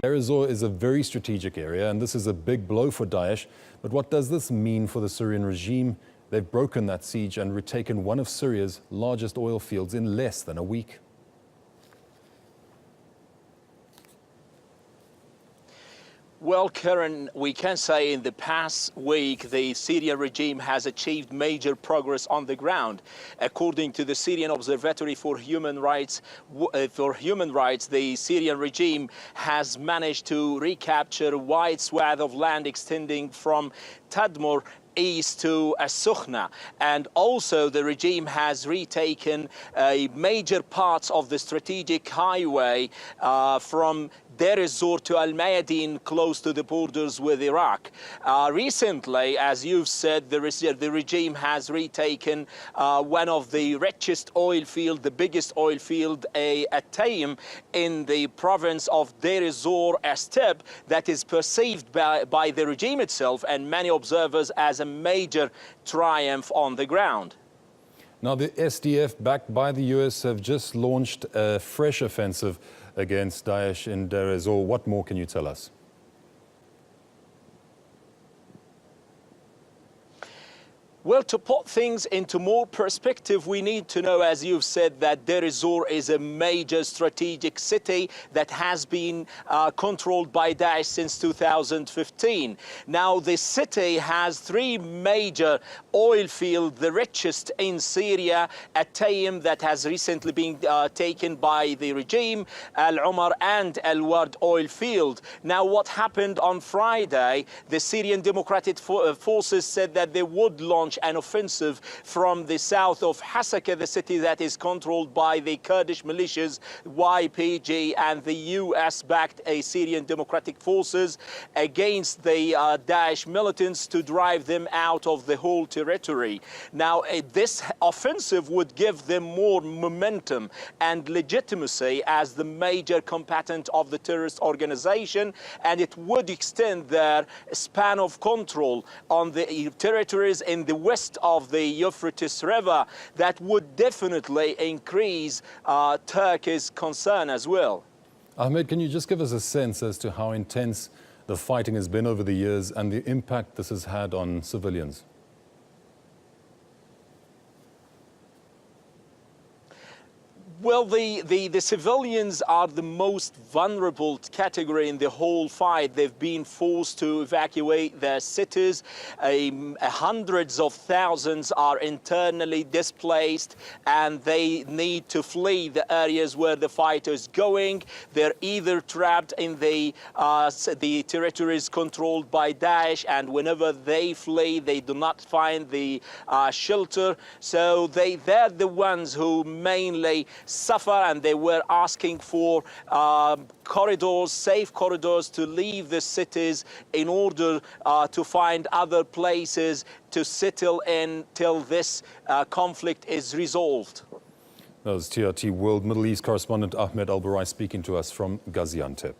Dier Az-Zor is a very strategic area, and this is a big blow for Daesh. But what does this mean for the Syrian regime? They've broken that siege and retaken one of Syria's largest oil fields in less than a week. Well, Karen, we can say in the past week, the Syrian regime has achieved major progress on the ground. According to the Syrian Observatory for Human Rights, the Syrian regime has managed to recapture a wide swath of land extending from Tadmor east to As-Sukhna, and also the regime has retaken major parts of the strategic highway from Dier Az-Zor to Al-Mayadin, close to the borders with Iraq. Recently, as you've said, the regime has retaken one of the richest oil fields, the biggest oil field at Taim in the province of Dier Az-Zor, a step that is perceived by the regime itself and many observers as a major triumph on the ground. Now, the SDF, backed by the US, have just launched a fresh offensive against Daesh in Dier Az-Zor. What more can you tell us? Well, to put things into more perspective, we need to know, as you've said, that Dier Az-Zor is a major strategic city that has been controlled by Daesh since 2015. Now, the city has three major oil fields, the richest in Syria, at Taim, that has recently been taken by the regime, Al-Umar and Al-Ward oil field. Now, what happened on Friday, the Syrian Democratic Forces said that they would launch an offensive from the south of Hasaka, the city that is controlled by the Kurdish militias, YPG, and the US-backed Syrian Democratic Forces against the Daesh militants to drive them out of the whole territory. Now, this offensive would give them more momentum and legitimacy as the major combatant of the terrorist organization, and it would extend their span of control on the territories in the west of the Euphrates River. That would definitely increase Turkey's concern as well. Ahmed, can you just give us a sense as to how intense the fighting has been over the years and the impact this has had on civilians? Well, the civilians are the most vulnerable category in the whole fight. They've been forced to evacuate their cities. Hundreds of thousands are internally displaced, and they need to flee the areas where the fight is going. They're either trapped in the territories controlled by Daesh, and whenever they flee, they do not find the shelter. So they're the ones who mainly suffer, and they were asking for corridors, safe corridors, to leave the cities in order to find other places to settle in till this conflict is resolved. That was TRT World Middle East correspondent Ahmed Al-Burai speaking to us from Gaziantep.